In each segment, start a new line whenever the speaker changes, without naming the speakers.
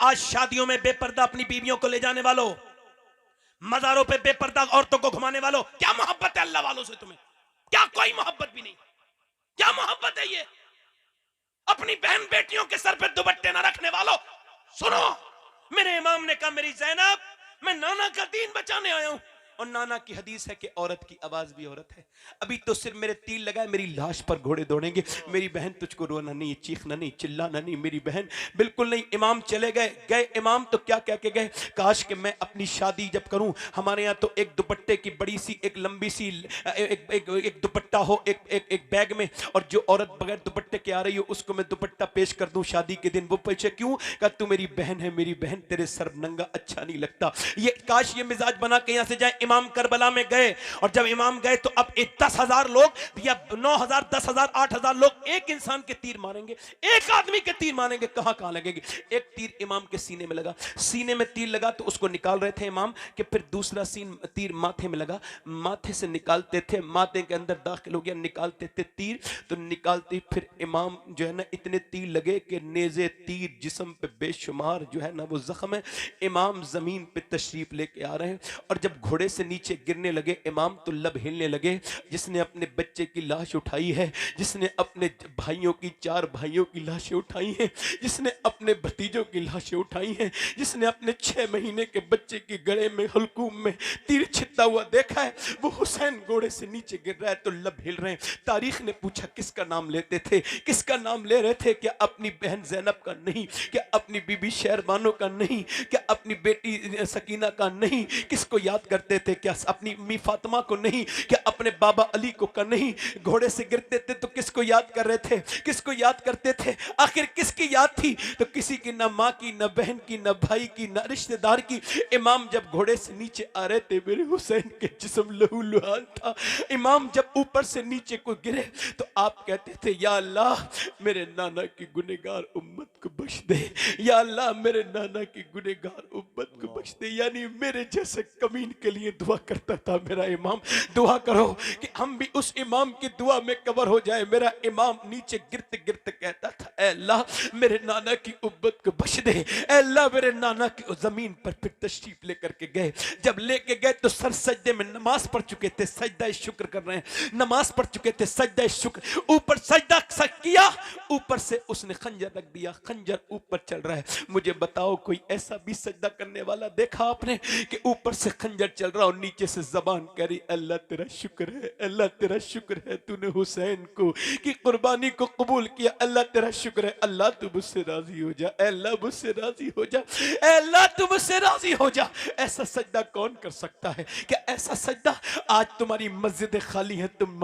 आज शादियों में बेपर्दा अपनी बीवियों को ले जाने वालों, मजारों पे बेपर्दा औरतों को घुमाने वालों, क्या मोहब्बत है अल्लाह वालों से तुम्हें? क्या कोई मोहब्बत भी नहीं? क्या मोहब्बत है ये? अपनी बहन बेटियों के सर पे दुपट्टे ना रखने वालों, सुनो, मेरे इमाम ने कहा मेरी ज़ैनब, मैं नाना का दीन बचाने आया हूं। और नाना की हदीस है कि औरत की आवाज भी औरत है। अभी तो सिर्फ मेरे तीर लगाए, मेरी लाश पर घोड़े दौड़ेंगे। मेरी बहन तुझको रोना नहीं, चीखना नहीं, चिल्लाना नहीं, मेरी बहन बिल्कुल नहीं। इमाम चले गए। गए इमाम तो क्या कह के गए? काश कि मैं अपनी शादी जब करूं, हमारे यहाँ तो एक दुपट्टे की बड़ी सी एक लंबी सी एक दुपट्टा हो एक एक एक बैग में, और जो औरत बगैर दुपट्टे के आ रही हो उसको मैं दुपट्टा पेश कर दूं शादी के दिन। वो पूछे क्यों? कहा तू मेरी बहन है, मेरी बहन, तेरे सर नंगा अच्छा नहीं लगता। ये काश ये मिजाज बना के यहां से जाए। इमाम करबला में गए, और जब इमाम गए तो अब 10,000 लोग या 9,000 10,000 8,000 लोग एक इंसान के तीर मारेंगे, एक आदमी के तीर मारेंगे। कहां कहां लगेगी? एक तीर इमाम के सीने में लगा, सीने में तीर लगा तो उसको निकाल रहे थे इमाम कि फिर दूसरा तीर माथे में लगा, माथे से निकालते थे, माथे के अंदर दाखिल हो गया, निकालते थे तीर तो निकालते फिर इमाम जो है ना इतने तीर लगे कि नेज़े तीर जिस्म पे बेशुमार जो है ना वो जख्म है। इमाम जमीन पे तशरीफ लेके आ रहे हैं, और जब घोड़े से नीचे गिरने लगे इमाम तो लब हिलने लगे। जिसने अपने बच्चे की लाश उठाई है, जिसने अपने भाइयों की 4 भाइयों की लाशें उठाई हैं, जिसने अपने भतीजों की लाशें उठाई हैं, जिसने अपने 6 महीने के बच्चे की गले में हलकूम में तीर छिदता हुआ देखा है, वो हुसैन घोड़े से नीचे गिर रहा है तो लब हिल रहे हैं। तारीख ने पूछा किसका नाम लेते थे? किसका नाम ले रहे थे? क्या अपनी बहन ज़ैनब का नहीं? क्या अपनी बीबी शहरबानो का नहीं? क्या अपनी बेटी सकीना का नहीं? किसको याद करते थे? क्या अपनी अम्मी फातिमा को नहीं? क्या अपने बाबा अली को का नहीं? घोड़े से गिरते थे तो किसको याद कर रहे थे? किसको याद करते थे? आखिर किसकी याद थी? तो किसी की, ना माँ की, ना बहन की, ना भाई की, ना रिश्तेदार की। इमाम जब घोड़े से नीचे आ रहे थे मेरे हुसैन के जिस्म लहूलुहान था। इमाम जब ऊपर से नीचे को गिरे तो आप कहते थे या अल्लाह मेरे नाना की गुनहगार उम्मत को बख्श दे, या अल्लाह मेरे नाना की गुनहगार उम्मत को बख्श दे। यानी मेरे जैसे कमीन के लिए दुआ करता था मेरा इमाम। दुआ करो कि हम भी उस इमाम की दुआ में कवर हो जाए। मेरा इमाम नीचे गिरते गिरते कहता था ऐ अल्लाह मेरे नाना की उम्मत को बख्श दे, ऐ अल्लाह मेरे नाना की। जमीन पर फिर तशरीफ लेकर के गए। जब लेके गए तो सर सजदे में, नमाज पढ़ चुके थे, सजदा शुक्र कर रहे हैं, नमाज पढ़ चुके थे, सजदा शुक्र, ऊपर सजदा किया, ऊपर से उसने खंजर रख दिया, खंजर ऊपर चल रहा है। मुझे बताओ कोई ऐसा भी सजदा करने वाला देखा आपने कि ऊपर से खंजर चल रहा और नीचे से जबान कह रही अल्लाह तेरा शुक्र है, अल्लाह तेरा शुक्र है, तूने हुसैन को की कुर्बानी को कबूल किया, अल्लाह तेरा शुक्र है, अल्लाह तू मुझसे राजी हो जा, अल्लाह मुझसे राजी हो जा, अल्लाह तू मुझसे राजी हो जा। ऐसा सजदा कौन कर सकता है? क्या ऐसा सजदा? आज तुम्हारी मस्जिदें खाली हैं, तुम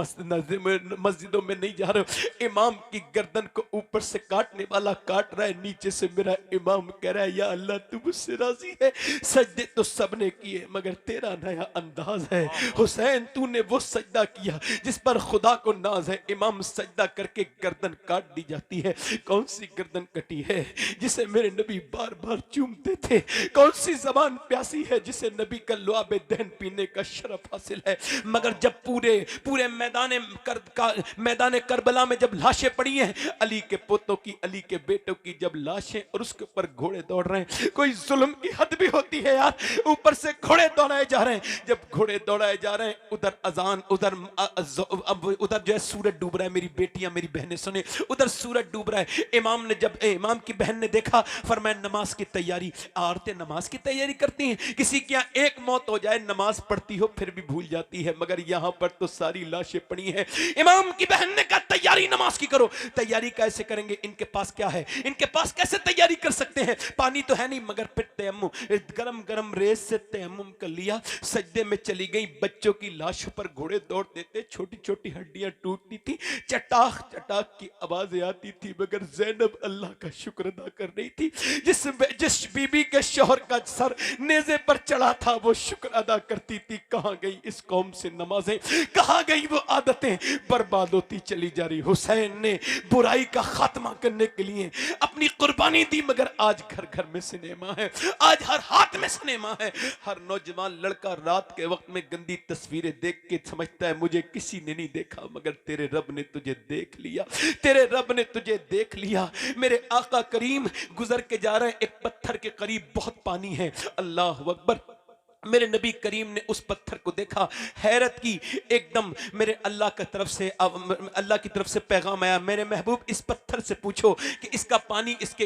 मस्जिदों में नहीं जा रहे हो। इमाम की गर्दन को ऊपर से काटने वाला काट रहा है, नीचे से मेरा इमाम कह रहा है या अल्लाह तू मुझसे राजी है। सजदे तो सबने किए मगर तेरा नया अंदाज है। हुसैन तूने वो सजदा किया जिस पर खुदा को नाज है। इमाम सजदा करके गर्दन काट दी जाती है। कौन सी गर्दन कटी है जिसे मेरे नबी बार बार चूमते थे? कौन सी जबान प्यासी है जिसे नबी का लुआबे दहन पीने का शरफ हासिल है? मगर जब पूरे मैदान करबला में जब लाशें पड़ी हैं, अली के पोतों की, अली के बेटों की जब लाशें, और उसके ऊपर घोड़े दौड़ रहे हैं। कोई जुल्म की हद भी होती है यार, ऊपर से घोड़े दौड़ाए जा रहे हैं। जब घोड़े दौड़ाए जा रहे हैं, उधर अजान, उधर जो है सूरज डूब रहा है। मेरी बेटियां, मेरी बहनें सुने, उधर सूरज डूब रहा है। इमाम की बहन ने देखा, फरमाया नमाज की तैयारी। औरतें नमाज की तैयारी करती हैं, किसी की यहाँ एक मौत हो जाए, नमाज पढ़ती हो फिर भी भूल जाती है, मगर यहाँ पर तो सारी लाशें पड़ी हैं। इमाम की बहन ने कहा तैयारी नमाज की करो। तैयारी कैसे करेंगे? इनके पास क्या है? इनके पास कैसे तैयारी कर सकते हैं? पानी तो है नहीं, मगर फिर तयम्मुम, गरम गरम रेत से तयम्मुम कर लिया। सजदे में चली गई। बच्चों की लाशों पर घोड़े दौड़ते थे, छोटी छोटी हड्डियां टूटती थी, चटाख चटाख की आवाजें आती थी, मगर ज़ैनब अल्लाह का शुक्र अदा कर रही थी। जिस बीबी के उसके शौहर का सर नेज़े पर चढ़ा था, वो शुक्र अदा करती थी। कहां गई इस कौम से नमाजें, कहां गई वो आदतें, बर्बाद होती चली जा रही। हुसैन ने बुराई का खात्मा करने के लिए अपनी कुर्बानी दी, मगर आज घर घर में सिनेमा है, आज हर हाथ में सिनेमा है। हर नौजवान लड़का रात के वक्त में गंदी तस्वीरें देख के समझता है मुझे किसी ने नहीं देखा, मगर तेरे रब ने तुझे देख लिया, तेरे रब ने तुझे देख लिया। मेरे आका करीम गुजर के जा रहे हैं, एक पत्थर के करीब बहुत पानी है, अल्लाह अकबर। मेरे नबी करीम ने उस पत्थर को देखा, हैरत की। एकदम मेरे अल्लाह की तरफ से पैगाम आया, मेरे महबूब इस पत्थर से पूछो कि इसका पानी इसके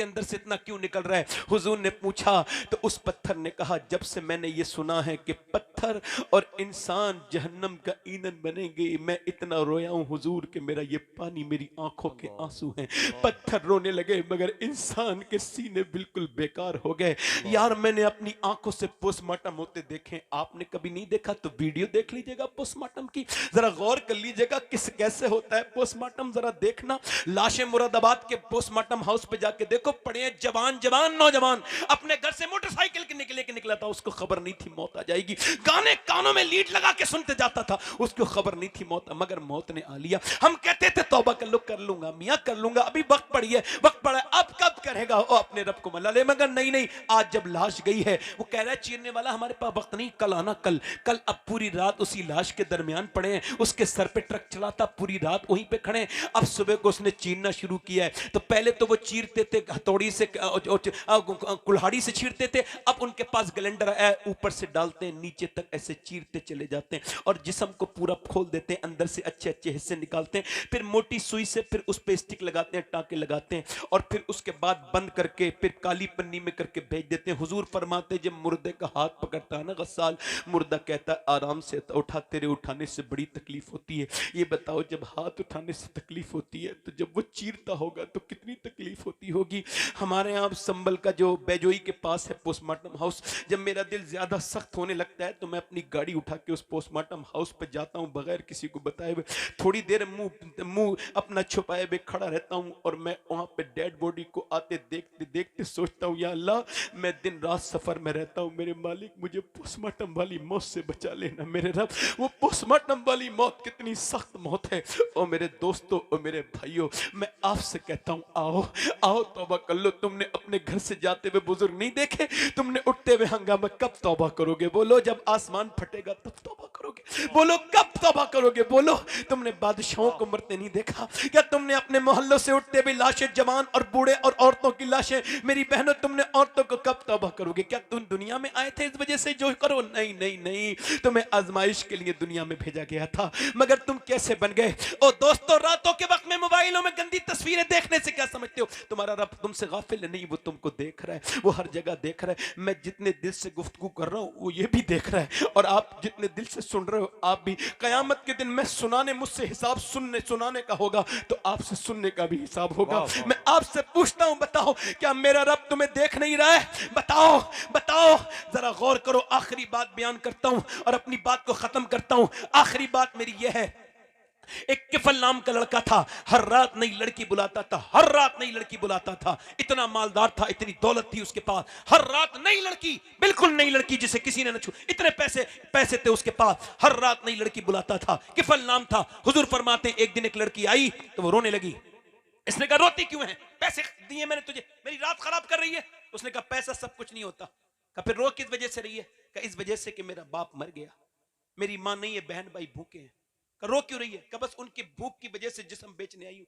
अंदर से इतना क्यों निकल रहा है। हुजूर ने पूछा तो उस पत्थर ने कहा, जब से मैंने ये सुना है कि पत्थर और इंसान जहन्नम का ईंधन बनेंगे, मैं इतना रोया हूं हुजूर कि मेरा ये पानी मेरी आंखों के आंसू हैं। पत्थर रोने लगे, मगर इंसान के सीने बिल्कुल बेकार हो गए। यार मैंने अपनी आंखों से पोस्टमार्टम होते देखे, आपने कभी नहीं देखा तो वीडियो देख लीजिएगा पोस्टमार्टम की, जरा गौर कर लीजिएगा किस कैसे होता है पोस्टमार्टम, जरा देखना। लाशें मुरादाबाद के पोस्टमार्टम हाउस पे जाके देखो, पड़े हैं जवान नौजवान, अपने घर से मोटरसाइकिल के लेके निकला था, उसको खबर नहीं थी मौत आ जाएगी, गाने कानों में लीड लगा के सुनते जाता था, उसको खबर नहीं थी मौत, मगर मौत ने आ लिया। हम कहते थे तौबा कर लूंगा मियां, कर लूंगा, अभी वक्त पड़ी है, वक्त पड़ा है, अब कब करेगा, वो अपने रब को मना ले, मगर नहीं, आज जब लाश गई है, वो कह रहा है चीरने वाला हमारे पास वक्त नहीं, कल आना, कल। अब पूरी रात उसी लाश के दरमियान पड़े हैं, उसके सर पे ट्रक चला था, पूरी रात वहीं पे खड़े हैं। अब सुबह को उसने चीरना शुरू किया है, तो पहले तो वो चीरते थे हथौड़ी से, कुल्हाड़ी से चीरते थे, अब उनके पास ग्लेंडर है, ऊपर से डालते हैं, नीचे तक ऐसे चीरते चले जाते हैं, और जिस्म को पूरा खोल देते हैं, अंदर से अच्छे अच्छे हिस्से निकालते हैं, फिर मोटी सुई से फिर उस पे स्टिक लगाते हैं, टाके लगाते हैं, और फिर उसके बाद बंद करके फिर काली पन्नी में करके भेज देते हैं। हुजूर फरमाते जब मुर्दे का हाथ पकड़ता है ना गस्साल, मुर्दा कहता है आराम से उठा, तेरे उठाने से बड़ी तकलीफ होती है। ये बताओ जब हाथ उठाने से तकलीफ होती है तो जब वो चीरता होगा तो कितनी तकलीफ होती होगी। हमारे यहाँ संभल का जो बैजोई के पास है पोस्टमार्टम हाउस, जब मेरा दिल ज्यादा सख्त होने लगता है तो मैं अपनी गाड़ी उठा के उस पोस्टमार्टम हाउस पर जाता हूँ, बगैर किसी को बताए हुए, थोड़ी देर मुंह अपना छुपाए हुए खड़ा रहता हूँ, और मैं वहां पे डेड बॉडी को आते देखते देखते सोचता हूँ, या अल्लाह मैं दिन रात सफर में रहता हूँ, मेरे मालिक मुझे पोस्टमार्टम वाली मौत से बचा लेना मेरे रब। वो पोस्टमार्टम वाली मौत कितनी सख्त मौत है। और मेरे दोस्तों और मेरे भाइयों, मैं आपसे कहता हूँ आओ आओ तौबा कर लो। तुमने अपने घर से जाते हुए बुजुर्ग नहीं देखे, तुमने उठते हुए हंगामा, कब तौबा करोगे? बोलो जब आसमान फटेगा तब तौबा करोगे। बोलो कब तौबा करोगे? बोलो तुमने बादशाहों को मरते नहीं देखा क्या? तुमने अपने मोहल्लों से उठते हुए लाशें, जवान और बूढ़े और औरतों की लाशें, मेरी बहनों तुमने औरतों को कब तौबा करोगे? क्या तुम दुनिया में आए थे इस वजह से जो करो? नहीं नहीं नहीं, तुम्हें आजमाइश के लिए दुनिया में भेजा गया था, मगर तुम कैसे बन गए? ओ दोस्तों, रातों के वक्त में मोबाइलों में गंदी तस्वीरें देखने से क्या समझते हो? तुम्हारा रब तुमसे गाफिल नहीं, वो तुमको देख रहा है, वो हर जगह देख रहा है। मैं जितने दिल से गुफ्तगू कर रहा हूं वो ये भी देख रहा है, और आप जितने दिल से सुन रहे हो आप भी। कयामत के दिन मैं मुझसे हिसाब सुनाने का होगा तो आपसे सुनने का भी हिसाब होगा। मैं आपसे पूछता हूं, बताओ क्या मेरा रब तुम्हें देख नहीं रहा है? बताओ बताओ, जरा गौर करो। आखिरी बात बयान करता हूं और अपनी बात को खत्म करता हूं। आखिरी बात मेरी यह है, एक किफल नाम का लड़का था, हर रात नई लड़की बुलाता था, हर रात नई लड़की बुलाता था। इतना मालदार था, इतनी दौलत थी उसके पास, हर रात नई लड़की, बिल्कुल नई लड़की जिसे किसी ने न छू, इतने पैसे थे उसके पास, हर रात नई लड़की बुलाता था। किफल नाम था। हुजूर फरमाते एक दिन एक लड़की आई तो वो रोने लगी। इसने कहा रोती क्यों है? पैसे दिए मैंने तुझे, मेरी रात खराब कर रही है। उसने कहा पैसा सब कुछ नहीं होता। कहा फिर रो किस वजह से रही है? कहा इस वजह से कि मेरा बाप मर गया, मेरी मां नहीं है, बहन भाई भूखे हैं। कहा रो क्यों रही है? कहा बस उनकी भूख की वजह से जिस्म बेचने आई हूं।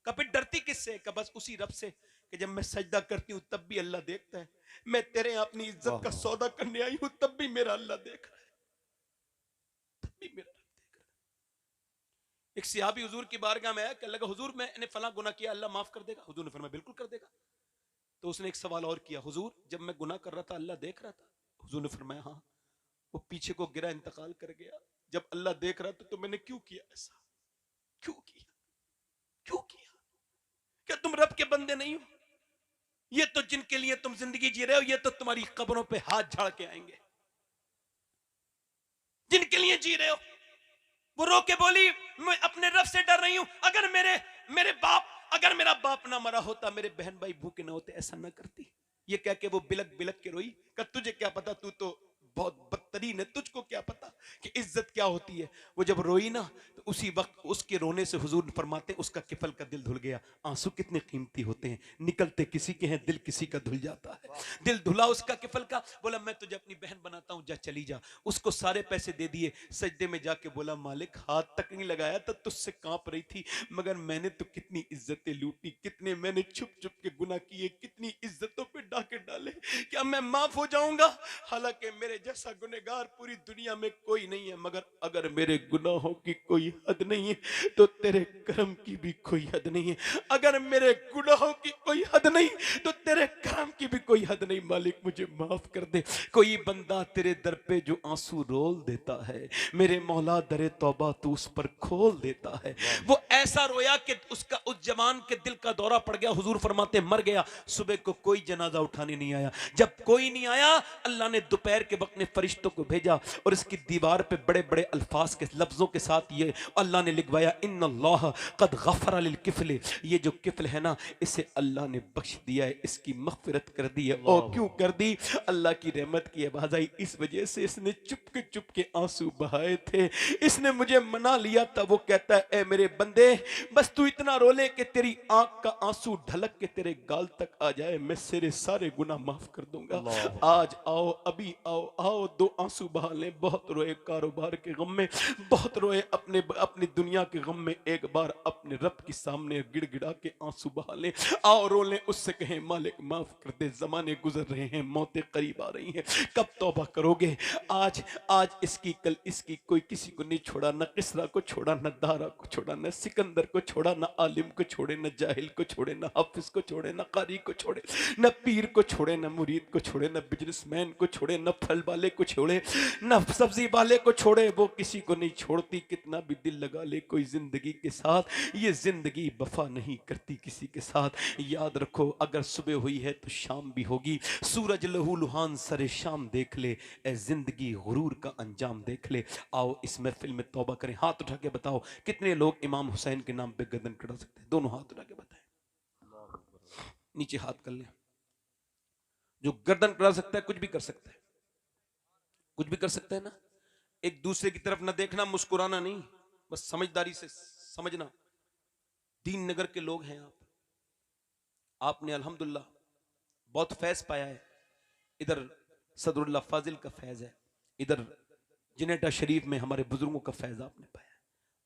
कहा फिर डरती किससे? कहा बस उसी रब से कि जब मैं सजदा करती हूं तब भी अल्लाह देखता है, मैं तेरे यहाँ अपनी इज्जत का सौदा करने आई हूं तब भी मेरा अल्लाह देख रहा है, तब भी मेरा रब देख रहा है। एक सिहाबी हुजूर की बारगाह में आया, कहने लगा हुजूर मैंने फला गुनाह किया, अल्लाह माफ कर देगा? हुजूर ने फरमाया बिल्कुल कर देगा। तो उसने एक सवाल और किया, हुजूर जब मैं गुनाह कर रहा था अल्लाह देख रहा था? हुजूर ने फरमाया हाँ। वो पीछे को गिरा, इंतकाल कर गया। जब अल्लाह देख रहा था तो मैंने क्यों किया ऐसा? क्यों किया? क्यों किया? क्या तुम रब के बंदे नहीं हो? ये तो जिनके लिए तुम जिंदगी जी रहे हो, ये तो तुम्हारी कब्रों पे हाथ झाड़ के आएंगे। जिनके लिए जी रहे हो, वो रो के बोली मैं अपने रब से डर रही हूं, अगर मेरा बाप ना मरा होता, मेरे बहन भाई भूखे ना होते, ऐसा ना करती। ये कह के वो बिलक बिलक के रोई, कि तुझे क्या पता, तू तो बहुत बदतरीन है, तुझको क्या पता कि इज्जत क्या होती है। वो जब रोई ना तो उसी वक्त उसके रोने से हुजूर फरमाते उसका किफल का दिल धुल गया। आंसू कितने कीमती होते हैं, निकलते किसी के हैं, दिल किसी का धुल जाता है। दिल धुला उसका किफल का, बोला मैं तुझे अपनी बहन बनाता हूं, जा चली जा। उसको सारे पैसे दे दिए, सजदे में जाके बोला मालिक हाथ तक नहीं लगाया था, तुझसे कांप रही थी, मगर मैंने तो कितनी इज्जतें लूटी, कितने मैंने छुप छुप के गुनाह किए, कितनी इज्जतों पे डाके डाले, क्या मैं माफ हो जाऊंगा? हालांकि मेरे जैसा गुनहगार पूरी दुनिया में कोई नहीं है, मगर अगर मेरे गुनाहों की कोई हद नहीं है तो तेरे करम की भी कोई हद नहीं है। अगर मेरे गुनाहों की कोई हद नहीं तो तेरे करम की भी कोई हद नहीं। मालिक मुझे माफ कर दे। कोई बंदा तेरे दर पे जो आंसू रोल देता है, मेरे मौला दरे तौबा तू उस पर खोल देता है। वो ऐसा रोया कि उसका उस जवान के दिल का दौरा पड़ गया। हुजूर फरमाते मर गया। सुबह को कोई जनाजा उठाने नहीं आया। जब कोई नहीं आया, अल्लाह ने दोपहर के वक्त में फरिश्तों को भेजा और इसकी दीवार पे बड़े बड़े अल्फाज के लफ्जों के साथ ये अल्लाह ने लिखवाया, इन्नल्लाह कद गफर लिल किफल। ये जो किफल है ना, इसे अल्लाह ने बख्श दिया है, इसकी मगफिरत कर दी है। और क्यों कर दी? अल्लाह की रहमत की आवाज आई, इस वजह से इसने चुप के आंसू बहाए थे। इसने मुझे मना लिया था। वो कहता है ए मेरे बंदे, बस तू इतना रो ले कि तेरी आंख का आंसू ढलक के तेरे गाल तक आ जाए, मैं तेरे सारे गुनाह माफ कर दूंगा। आज आओ, अभी आओ, आओ दो आंसू बहा लें। बहुत रोए कारोबार के गम में, बहुत रोए अपनी दुनिया के गम में, एक बार अपने रब के सामने गिड़गिड़ा के आंसू बहा लें। आओ रो लें, उससे कहें मालिक माफ कर दे, जमाने गुजर रहे हैं, मौतें करीब आ रही हैं, कब तौबा करोगे? आज आज इसकी, कल इसकी, कोई किसी को नहीं छोड़ा, न किसरा को छोड़ा, न दारा को छोड़ा, न सिकंदर को छोड़ा, न आलिम को छोड़े, न जाहिल को छोड़े, न हाफिज को छोड़े, न कारी को छोड़े, न पीर को छोड़े, न मुरीद को छोड़े, न बिजनेसमैन को छोड़े, न फल वाले को छोड़े, न सब्जी वाले को छोड़े। वो किसी को नहीं छोड़ती, कितना भी दिल लगा ले कोई जिंदगी के साथ, ये जिंदगी वफा नहीं करती किसी के साथ। याद रखो, अगर सुबह हुई है तो शाम भी होगी। सूरज लहू लुहान सरे शाम देख ले, ए जिंदगी गुरूर का अंजाम देख ले। आओ इस महफिल में तौबा करें। हाथ उठा के बताओ कितने लोग इमाम हुसैन के नाम पे गर्दन कटा सकते हैं? दोनों हाथ उठा के बताएं। नीचे हाथ कर ले। जो गर्दन कटा सकता है कुछ भी कर सकता है, कुछ भी कर सकता है ना। एक दूसरे की तरफ ना देखना, मुस्कुराना नहीं, बस समझदारी से समझना। दीन नगर के लोग हैं आप, आपने अल्हम्दुलिल्लाह बहुत फैज पाया है। इधर सदरुल्लाह फाजिल का फैज है, इधर जिनेटा शरीफ में हमारे बुजुर्गों का फैज आपने पाया।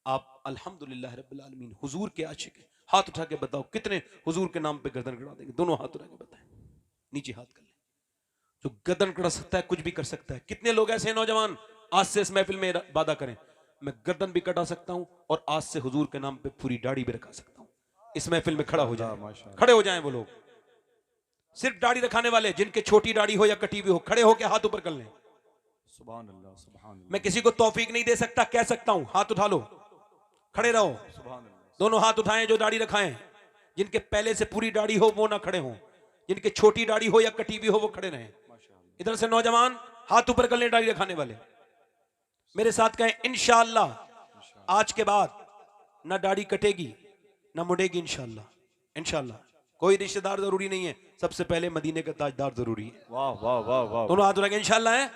आप अल्हम्दुलिल्लाह रब्बिल आलमीन हुजूर के आशिक हैं। हाथ उठा के बताओ कितने हुजूर के नाम पे गर्दन कटा देंगे? दोनों हाथ उठा के बताएं। नीचे हाथ कर ले। जो गर्दन कटा सकता है कुछ भी कर सकता है। कितने लोग ऐसे नौजवान आज से इस महफिल में वादा करें, मैं गर्दन भी कटा सकता हूं और आज से हुजूर के नाम पे पूरी दाढ़ी भी रखा सकता हूं। इस महफिल में खड़ा हो जाए, खड़े हो जाएं वो लोग, सिर्फ दाढ़ी रखाने वाले, जिनके छोटी दाढ़ी हो या कटी हुई हो, खड़े होकर हाथ ऊपर कर लें।
सुभान अल्लाह, सुभान अल्लाह।
मैं किसी को तौफीक नहीं दे सकता, कह सकता हूं हाथ उठा लो, खड़े रहो।
सुभान अल्लाह।
दोनों हाथ उठाएं जो दाढ़ी रखाएं। जिनके पहले से पूरी दाढ़ी हो वो ना खड़े हों, जिनके छोटी दाढ़ी हो या कटी हुई हो वो खड़े रहें। इधर से नौजवान हाथ ऊपर कर लें, दाढ़ी रखाने वाले मेरे साथ कहें इंशाअल्लाह आज के बाद ना दाढ़ी कटेगी ना मुड़ेगी। इंशाअल्लाह, इंशाअल्लाह। कोई रिश्तेदार जरूरी नहीं है, सबसे पहले मदीने का ताजदार जरूरी है।
वाह वाह वाह वाह।
दोनों हाथ उठा के इंशाअल्लाह है,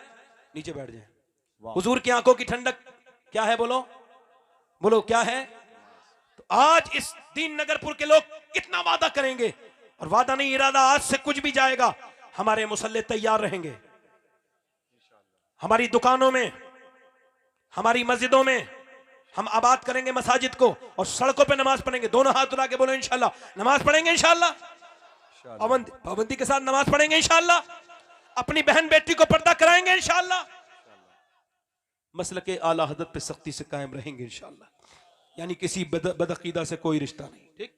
नीचे बैठ जाएं। हुजूर की आंखों की ठंडक क्या है? बोलो बोलो क्या है? तो आज इस दीन नगरपुर के लोग कितना वादा करेंगे, और वादा नहीं इरादा, आज से कुछ भी जाएगा। हमारे मुसल्ले तैयार रहेंगे, हमारी दुकानों में, हमारी मस्जिदों में हम आबाद करेंगे मसाजिद को, और सड़कों पे नमाज पढ़ेंगे। दोनों हाथ उठा के बोलो इंशाल्लाह नमाज पढ़ेंगे, इंशाल्लाह पाबंदी के साथ नमाज पढ़ेंगे, इंशाल्लाह अपनी बहन बेटी को पर्दा कराएंगे, इंशाल्लाह मसलके आला हदरत पे सख्ती से कायम रहेंगे, इंशाल्लाह। यानी किसी बदअकीदा से कोई रिश्ता नहीं। ठीक,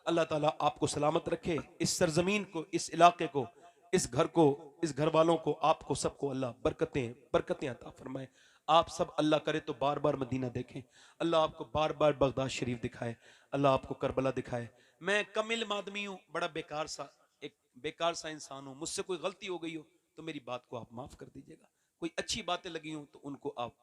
अल्लाह ताला आपको सलामत रखे, इस सरजमीन को, इस इलाके को, इस घर को, इस घर वालों को, आपको सबको अल्लाह बरकतें बरकतें अता फरमाए। आप सब अल्लाह करे तो बार बार मदीना देखें, अल्लाह आपको बार बार बगदाद शरीफ दिखाए, अल्लाह आपको करबला दिखाए। मैं कम इल्म आदमी हूँ, बड़ा एक बेकार सा इंसान हूँ, मुझसे कोई गलती हो गई हो तो मेरी बात को आप माफ कर दीजिएगा, कोई अच्छी बातें लगी हूँ तो उनको आप